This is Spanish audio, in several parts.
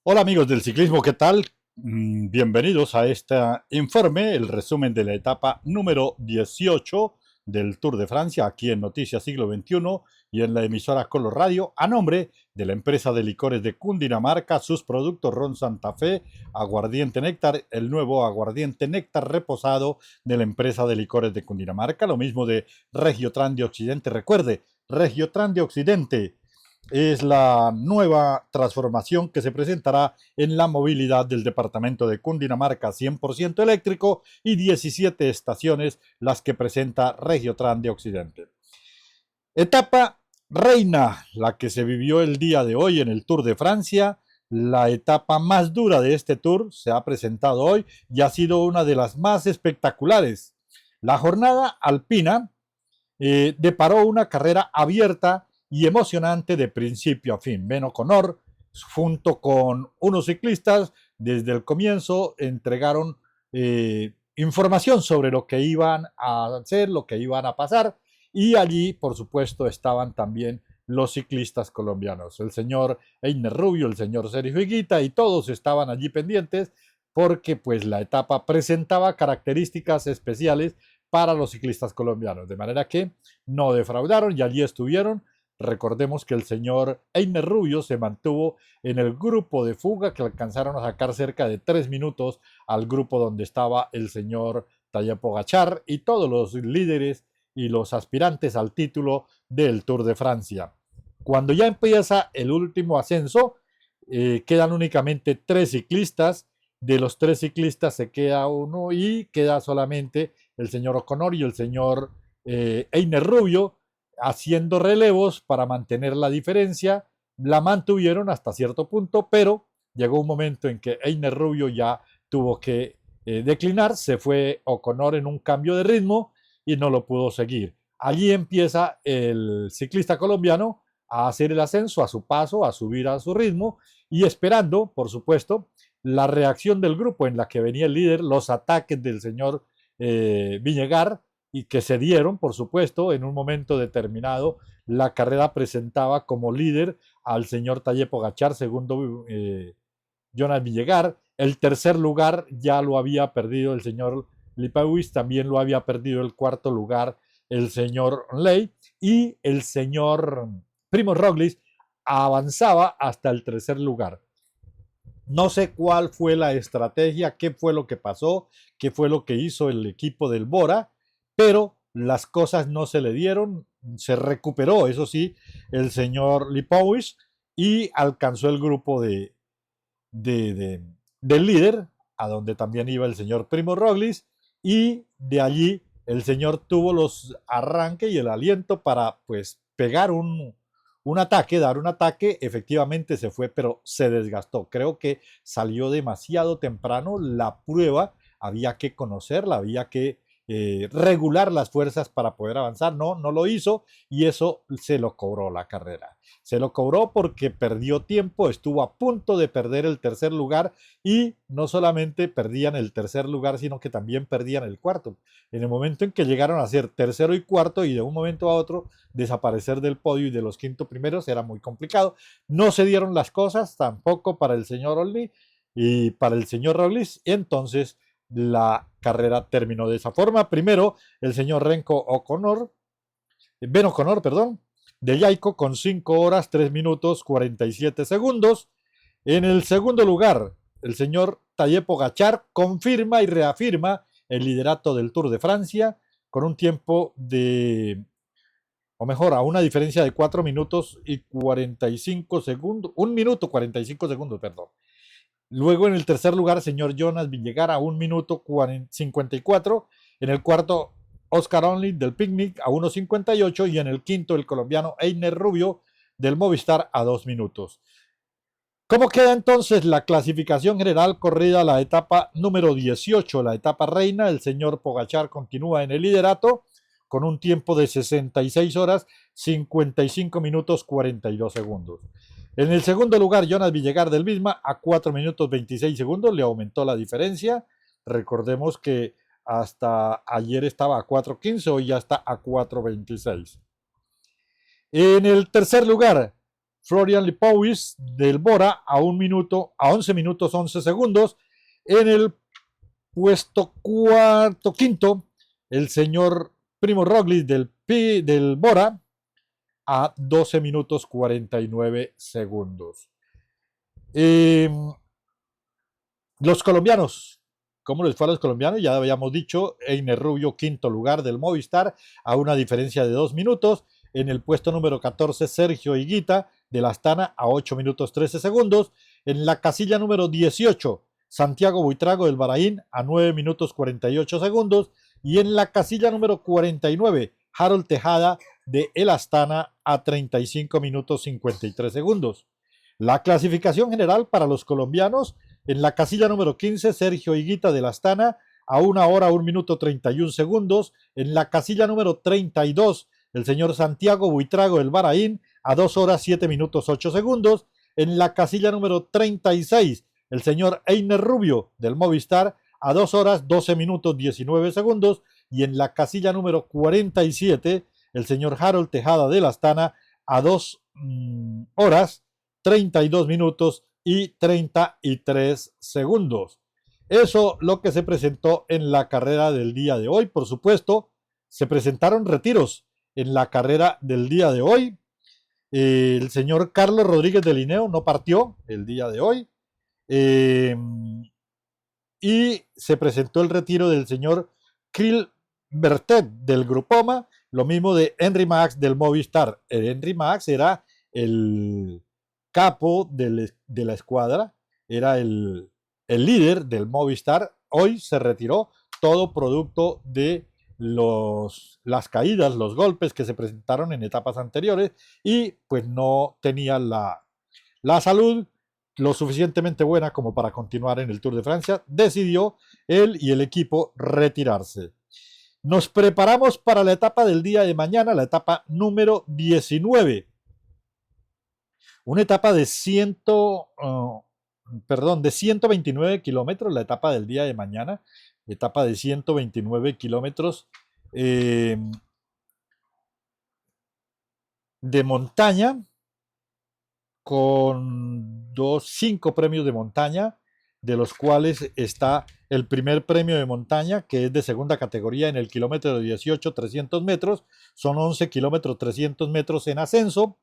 Hola amigos del ciclismo, ¿qué tal? Bienvenidos a este informe, el resumen de la etapa número 18 del Tour de Francia, aquí en Noticias Siglo XXI y en la emisora Color Radio, a nombre de la empresa de licores de Cundinamarca, sus productos Ron Santa Fe, Aguardiente Néctar, el nuevo Aguardiente Néctar reposado de la empresa de licores de Cundinamarca, lo mismo de Regiotran de Occidente. Recuerde, Regiotran de Occidente es la nueva transformación que se presentará en la movilidad del departamento de Cundinamarca 100% eléctrico y 17 estaciones las que presenta Regiotran de Occidente. Etapa reina, la que se vivió el día de hoy en el Tour de Francia. La etapa más dura de este Tour se ha presentado hoy y ha sido una de las más espectaculares. La jornada alpina deparó una carrera abierta y emocionante de principio a fin. Ben O'Connor, junto con unos ciclistas, desde el comienzo entregaron información sobre lo que iban a hacer, lo que iban a pasar, y allí, por supuesto, estaban también los ciclistas colombianos, el señor Einer Rubio, el señor Sergio Higuita, y todos estaban allí pendientes porque pues la etapa presentaba características especiales para los ciclistas colombianos, de manera que no defraudaron y allí estuvieron. Recordemos que el señor Einer Rubio se mantuvo en el grupo de fuga que alcanzaron a sacar cerca de 3 minutos al grupo donde estaba el señor Tadej Pogačar y todos los líderes y los aspirantes al título del Tour de Francia. Cuando ya empieza el último ascenso, quedan únicamente 3 ciclistas. De los 3 ciclistas se queda uno y queda solamente el señor O'Connor y el señor Einer Rubio haciendo relevos para mantener la diferencia. La mantuvieron hasta cierto punto, pero llegó un momento en que Einer Rubio ya tuvo que declinar, se fue O'Connor en un cambio de ritmo y no lo pudo seguir. Allí empieza el ciclista colombiano a hacer el ascenso a su paso, a subir a su ritmo y esperando, por supuesto, la reacción del grupo en la que venía el líder, los ataques del señor Villegar y que se dieron, por supuesto, en un momento determinado. La carrera presentaba como líder al señor Tadej Pogačar, segundo Jonas Villegar. El tercer lugar ya lo había perdido el señor Lipawis, también lo había perdido el cuarto lugar el señor Ley y el señor Primo Roglic avanzaba hasta el tercer lugar. No sé cuál fue la estrategia, qué fue lo que pasó, qué fue lo que hizo el equipo del Bora, pero las cosas no se le dieron, se recuperó, eso sí, el señor Lipovich y alcanzó el grupo del líder, a donde también iba el señor Primo Roglic, y de allí el señor tuvo los arranques y el aliento para pues pegar un ataque, dar un ataque, efectivamente se fue, pero se desgastó. Creo que salió demasiado temprano la prueba, había que conocerla, había que regular las fuerzas para poder avanzar. No, no lo hizo y eso se lo cobró la carrera. Se lo cobró porque perdió tiempo, estuvo a punto de perder el tercer lugar y no solamente perdían el tercer lugar, sino que también perdían el cuarto. En el momento en que llegaron a ser tercero y cuarto y de un momento a otro desaparecer del podio y de los quinto primeros era muy complicado. No se dieron las cosas tampoco para el señor Olney y para el señor Roglic, entonces la carrera terminó de esa forma. Primero, el señor Renko O'Connor, Ben O'Connor, perdón, de Yaico con 5 horas, 3 minutos, 47 segundos. En el segundo lugar, el señor Tadej Pogačar confirma y reafirma el liderato del Tour de Francia con un tiempo de, o mejor, a una diferencia de 4 minutos y 45 segundos, 1 minuto 45 segundos, perdón. Luego en el tercer lugar, señor Jonas Villegar a 1 minuto 54. En el cuarto, Oscar Only del Picnic a 1.58 y en el quinto, el colombiano Einer Rubio del Movistar a 2 minutos. ¿Cómo queda entonces la clasificación general corrida a la etapa número 18, la etapa reina? El señor Pogačar continúa en el liderato con un tiempo de 66 horas, 55 minutos, 42 segundos. En el segundo lugar, Jonas Villegar del Visma a 4 minutos 26 segundos, le aumentó la diferencia. Recordemos que hasta ayer estaba a 4.15, hoy ya está a 4.26. En el tercer lugar, Florian Lipowicz del Bora a 11 minutos 11 segundos. En el puesto quinto, el señor Primo Roglic del Bora a 12 minutos 49 segundos. Los colombianos, ¿cómo les fue a los colombianos? Ya habíamos dicho, Einer Rubio, quinto lugar del Movistar, a una diferencia de 2 minutos. En el puesto número 14, Sergio Higuita de la Astana a 8 minutos 13 segundos. En la casilla número 18, Santiago Buitrago del Bahrein a 9 minutos 48 segundos. Y en la casilla número 49, Harold Tejada de El Astana a 35 minutos 53 segundos. La clasificación general para los colombianos: en la casilla número 15, Sergio Higuita de la Astana a 1 hora 1 minuto 31 segundos. En la casilla número 32, el señor Santiago Buitrago del Bahrein a 2 horas 7 minutos 8 segundos. En la casilla número 36, el señor Einer Rubio del Movistar a 2 horas 12 minutos 19 segundos. Y en la casilla número 47, el señor Harold Tejada de la Astana a 2 horas 32 minutos y 33 segundos. Eso lo que se presentó en la carrera del día de hoy. Por supuesto, se presentaron retiros en la carrera del día de hoy. El señor Carlos Rodríguez de Linneo no partió el día de hoy. Y se presentó el retiro del señor Krill Bertet del Grupoma, lo mismo de Henry Max del Movistar. El Henry Max era el capo de la escuadra, era el líder del Movistar. Hoy se retiró, todo producto de las caídas, los golpes que se presentaron en etapas anteriores, y pues no tenía la salud lo suficientemente buena como para continuar en el Tour de Francia. Decidió él y el equipo retirarse. Nos preparamos para la etapa del día de mañana, la etapa número 19. Una etapa de 129 kilómetros, la etapa del día de mañana, etapa de 129 kilómetros de montaña, con 5 premios de montaña, de los cuales está el primer premio de montaña, que es de segunda categoría en el kilómetro 18, 300 metros, son 11 kilómetros 300 metros en ascenso,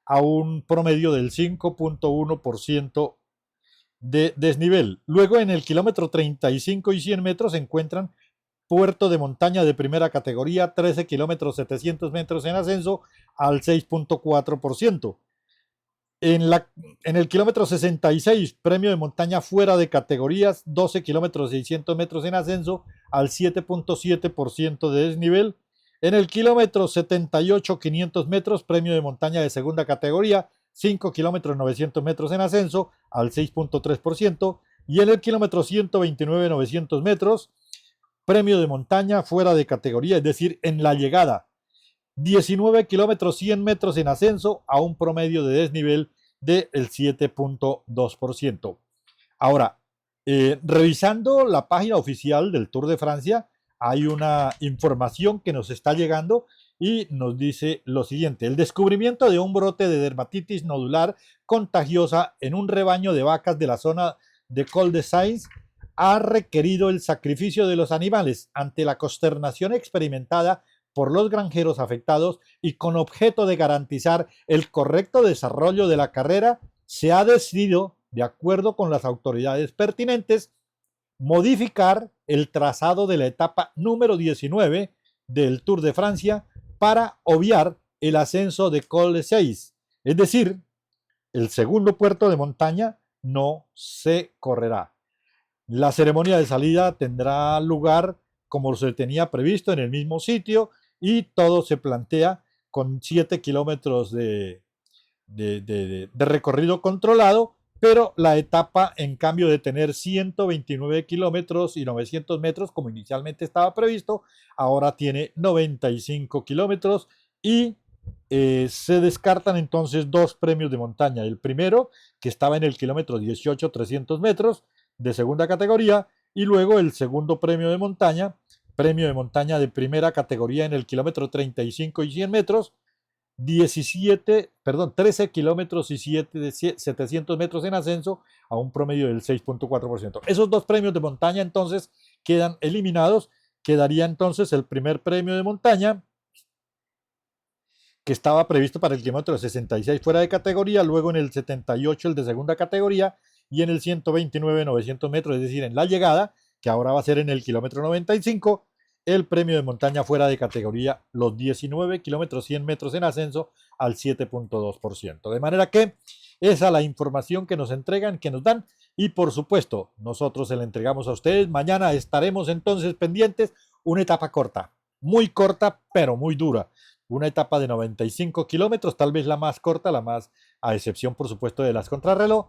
a un promedio del 5.1% de desnivel. Luego en el kilómetro 35 y 100 metros se encuentran puerto de montaña de primera categoría, 13 kilómetros 700 metros en ascenso al 6.4%. En el kilómetro 66, premio de montaña fuera de categorías, 12 kilómetros 600 metros en ascenso al 7.7% de desnivel. En el kilómetro 78, 500 metros, premio de montaña de segunda categoría, 5 kilómetros 900 metros en ascenso al 6.3%. Y en el kilómetro 129, 900 metros, premio de montaña fuera de categoría, es decir, en la llegada, 19 kilómetros 100 metros en ascenso a un promedio de desnivel del 7.2%. Ahora, revisando la página oficial del Tour de Francia, hay una información que nos está llegando y nos dice lo siguiente: el descubrimiento de un brote de dermatitis nodular contagiosa en un rebaño de vacas de la zona de Col de Sainz ha requerido el sacrificio de los animales ante la consternación experimentada por los granjeros afectados, y con objeto de garantizar el correcto desarrollo de la carrera, se ha decidido, de acuerdo con las autoridades pertinentes, modificar el trazado de la etapa número 19 del Tour de Francia para obviar el ascenso de Col de Sainz. Es decir, el segundo puerto de montaña no se correrá. La ceremonia de salida tendrá lugar como se tenía previsto en el mismo sitio, y todo se plantea con 7 kilómetros de recorrido controlado, pero la etapa, en cambio de tener 129 kilómetros y 900 metros, como inicialmente estaba previsto, ahora tiene 95 kilómetros y se descartan entonces 2 premios de montaña. El primero, que estaba en el kilómetro 18, 300 metros de segunda categoría, y luego el segundo premio de montaña de primera categoría en el kilómetro 35 y 100 metros, 13 kilómetros y 700 metros en ascenso a un promedio del 6.4%. Esos dos premios de montaña entonces quedan eliminados. Quedaría entonces el primer premio de montaña, que estaba previsto para el kilómetro 66 fuera de categoría, luego en el 78 el de segunda categoría y en el 129 900 metros, es decir, en la llegada, que ahora va a ser en el kilómetro 95, el premio de montaña fuera de categoría, los 19 kilómetros 100 metros en ascenso al 7.2%. De manera que esa es la información que nos entregan, que nos dan, y por supuesto nosotros se la entregamos a ustedes. Mañana estaremos entonces pendientes, una etapa corta, pero muy dura. Una etapa de 95 kilómetros, tal vez la más corta, la más, a excepción por supuesto de las contrarreloj.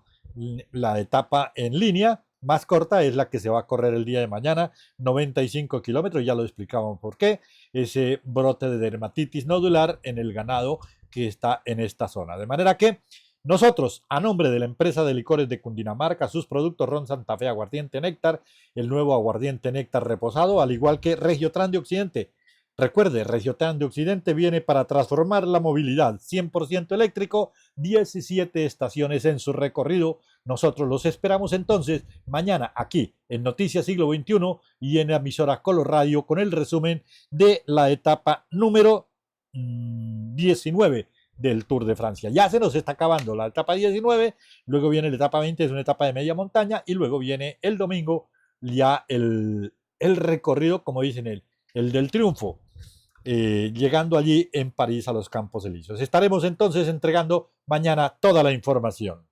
La etapa en línea más corta es la que se va a correr el día de mañana, 95 kilómetros, ya lo explicábamos por qué, ese brote de dermatitis nodular en el ganado que está en esta zona. De manera que nosotros, a nombre de la empresa de licores de Cundinamarca, sus productos Ron Santa Fe Aguardiente Néctar, el nuevo aguardiente Néctar reposado, al igual que Regiotran de Occidente. Recuerde, Regiotran de Occidente viene para transformar la movilidad, 100% eléctrico, 17 estaciones en su recorrido. Nosotros los esperamos entonces mañana aquí en Noticias Siglo XXI y en la emisora Color Radio con el resumen de la etapa número 19 del Tour de Francia. Ya se nos está acabando la etapa 19, luego viene la etapa 20, es una etapa de media montaña, y luego viene el domingo ya el recorrido, como dicen el del triunfo, llegando allí en París a los Campos Elíseos. Estaremos entonces entregando mañana toda la información.